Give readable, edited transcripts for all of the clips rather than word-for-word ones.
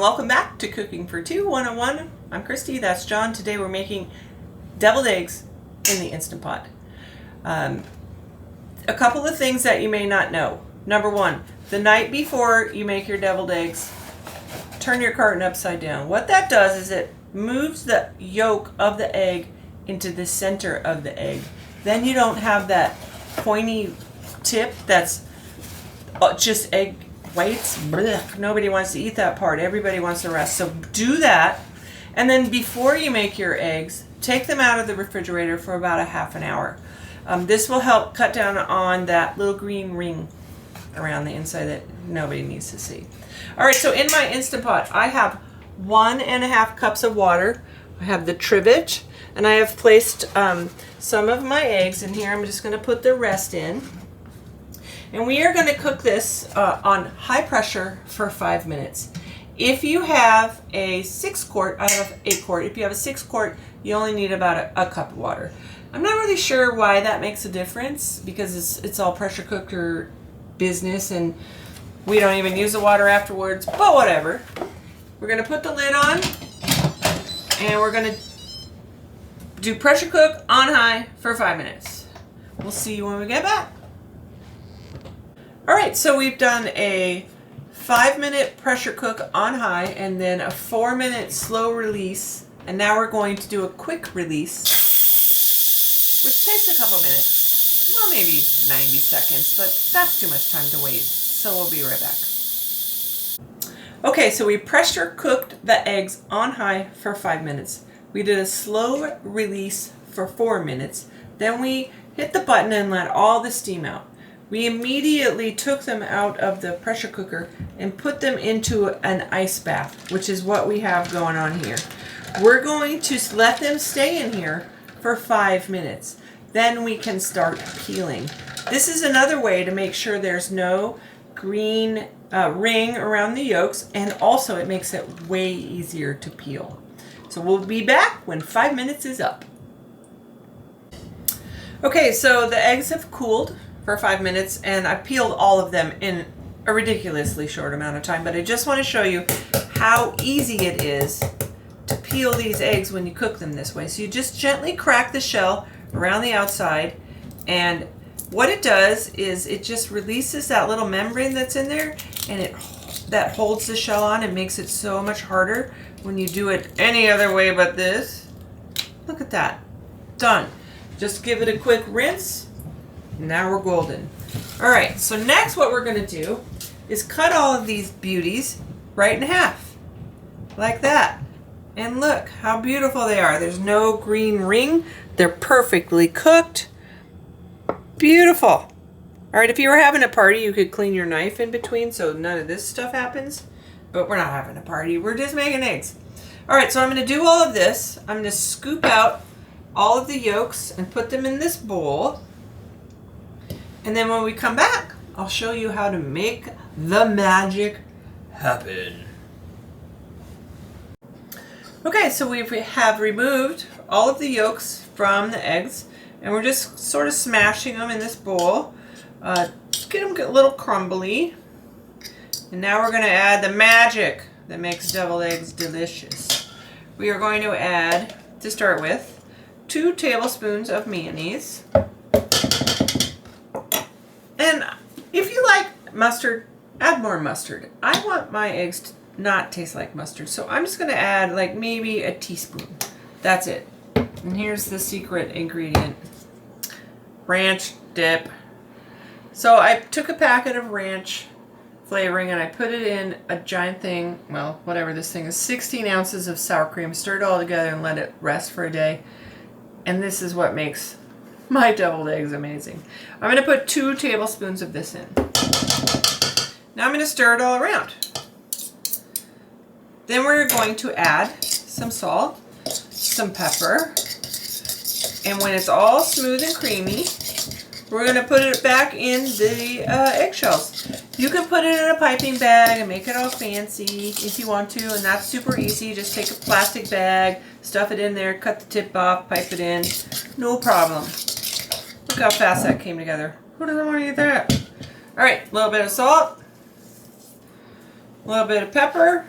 welcome back to Cooking for Two 101. I'm Christy, that's John. Today we're making deviled eggs in the Instant Pot. A couple of things that you may not know. Number one, the night before you make your deviled eggs, turn your carton upside down. What that does is it moves the yolk of the egg into the center of the egg. Then you don't have that pointy tip that's just egg whites. Blech. Nobody wants to eat that part. Everybody wants the rest. So do that. And then before you make your eggs, take them out of the refrigerator for about a half an hour. This will help cut down on that little green ring around the inside that nobody needs to see. All right, so in my Instant Pot, I have 1.5 cups of water. I have the trivet, and I have placed some of my eggs in here. I'm just going to put the rest in. And we are going to cook this on high pressure for 5 minutes. If you have a 6 quart, I have 8 quart. If you have a 6 quart, you only need about a cup of water. I'm not really sure why that makes a difference because it's all pressure cooker business and we don't even use the water afterwards, but whatever. We're going to put the lid on and we're going to do pressure cook on high for 5 minutes. We'll see you when we get back. All right, so we've done a 5-minute pressure cook on high and then a 4-minute slow release. And now we're going to do a quick release, which takes a couple minutes, well, maybe 90 seconds, but that's too much time to waste. So we'll be right back. Okay, so we pressure cooked the eggs on high for 5 minutes. We did a slow release for 4 minutes. Then we hit the button and let all the steam out. We immediately took them out of the pressure cooker and put them into an ice bath, which is what we have going on here. We're going to let them stay in here for 5 minutes. Then we can start peeling. This is another way to make sure there's no green ring around the yolks, and also it makes it way easier to peel. So we'll be back when 5 minutes is up. Okay, so the eggs have cooled for 5 minutes and I peeled all of them in a ridiculously short amount of time, but I just want to show you how easy it is to peel these eggs when you cook them this way. So you just gently crack the shell around the outside, and what it does is it just releases that little membrane that's in there, and that holds the shell on and makes it so much harder when you do it any other way but this. Look at that. Done. Just give it a quick rinse. Now we're golden. All right, so next what we're going to do is cut all of these beauties right in half, like that. And look how beautiful they are. There's no green ring. They're perfectly cooked. Beautiful. All right, if you were having a party, you could clean your knife in between so none of this stuff happens. But we're not having a party. We're just making eggs. All right, so I'm going to do all of this. I'm going to scoop out all of the yolks and put them in this bowl. And then when we come back, I'll show you how to make the magic happen. Okay, so we have removed all of the yolks from the eggs, and we're just sort of smashing them in this bowl. Get them a little crumbly. And now we're going to add the magic that makes deviled eggs delicious. We are going to add, to start with, 2 tablespoons of mayonnaise. And if you like mustard, add more mustard. I want my eggs to not taste like mustard, so I'm just going to add like maybe a teaspoon. That's it. And here's the secret ingredient. Ranch dip. So I took a packet of ranch flavoring and I put it in a giant thing, well, whatever this thing is, 16 ounces of sour cream, stirred it all together and let it rest for a day. And this is what makes my deviled eggs amazing. I'm going to put 2 tablespoons of this in. Now I'm going to stir it all around. Then we're going to add some salt, some pepper, and when it's all smooth and creamy, we're going to put it back in the eggshells. You can put it in a piping bag and make it all fancy if you want to, and that's super easy. Just take a plastic bag, stuff it in there, cut the tip off, pipe it in, no problem. Look how fast that came together. Who doesn't want to eat that? All right, a little bit of salt, a little bit of pepper,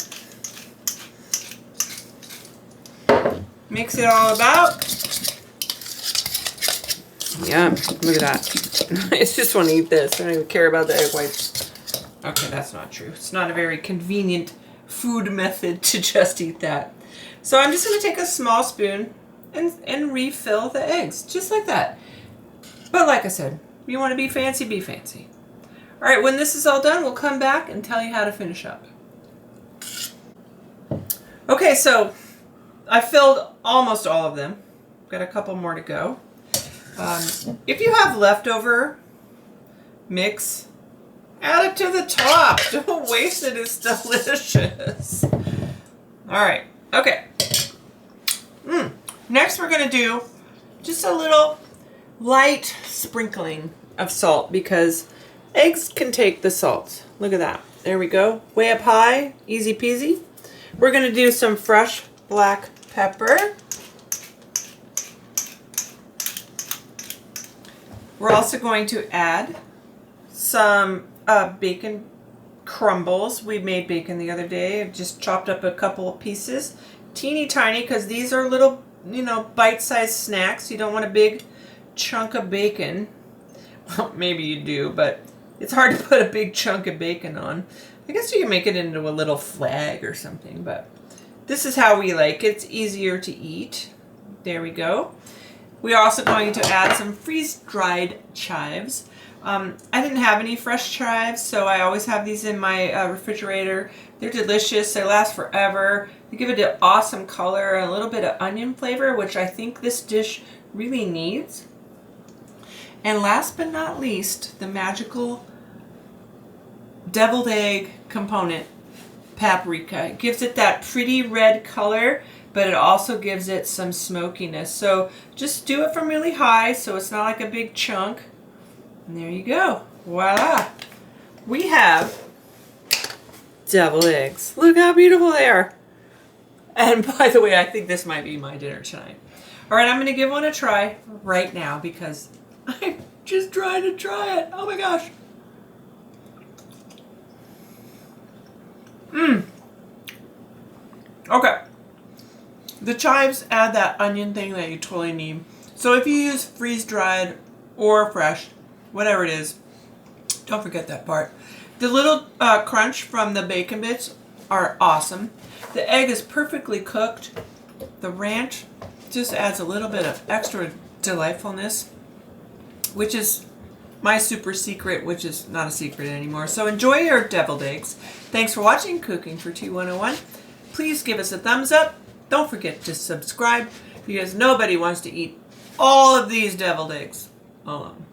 Mix it all about. Yum, look at that. I just want to eat this. I don't even care about the egg whites. Okay, that's not true. It's not a very convenient food method to just eat that. So I'm just going to take a small spoon and refill the eggs, just like that. But like I said, if you want to be fancy, be fancy. All right, when this is all done, we'll come back and tell you how to finish up. Okay, so I filled almost all of them. Got a couple more to go. If you have leftover mix, add it to the top. Don't waste it. It's delicious. All right. Okay. Next, we're going to do just a little light sprinkling of salt because eggs can take the salt. Look at that. There we go. Way up high. Easy peasy. We're going to do some fresh black pepper. We're also going to add some bacon crumbles. We made bacon the other day. I just chopped up a couple of pieces. Teeny tiny because these are little, bite-sized snacks. You don't want a big chunk of bacon. Well, maybe you do, but it's hard to put a big chunk of bacon on. I guess you can make it into a little flag or something, but this is how we like it. It's easier to eat. There we go. We are also going to add some freeze-dried chives. I didn't have any fresh chives, so I always have these in my refrigerator. They're delicious. They last forever. They give it an awesome color and a little bit of onion flavor, which I think this dish really needs. And last but not least, the magical deviled egg component, paprika. It gives it that pretty red color, but it also gives it some smokiness. So just do it from really high so it's not like a big chunk. And there you go. Voila. We have deviled eggs. Look how beautiful they are. And by the way, I think this might be my dinner tonight. All right, I'm going to give one a try right now because I'm just trying to try it. Oh my gosh. Okay. The chives add that onion thing that you totally need. So if you use freeze-dried or fresh, whatever it is, don't forget that part. The little crunch from the bacon bits are awesome. The egg is perfectly cooked. The ranch just adds a little bit of extra delightfulness, which is my super secret, which is not a secret anymore. So enjoy your deviled eggs. Thanks for watching Cooking for Two 101. Please give us a thumbs up. Don't forget to subscribe because nobody wants to eat all of these deviled eggs alone.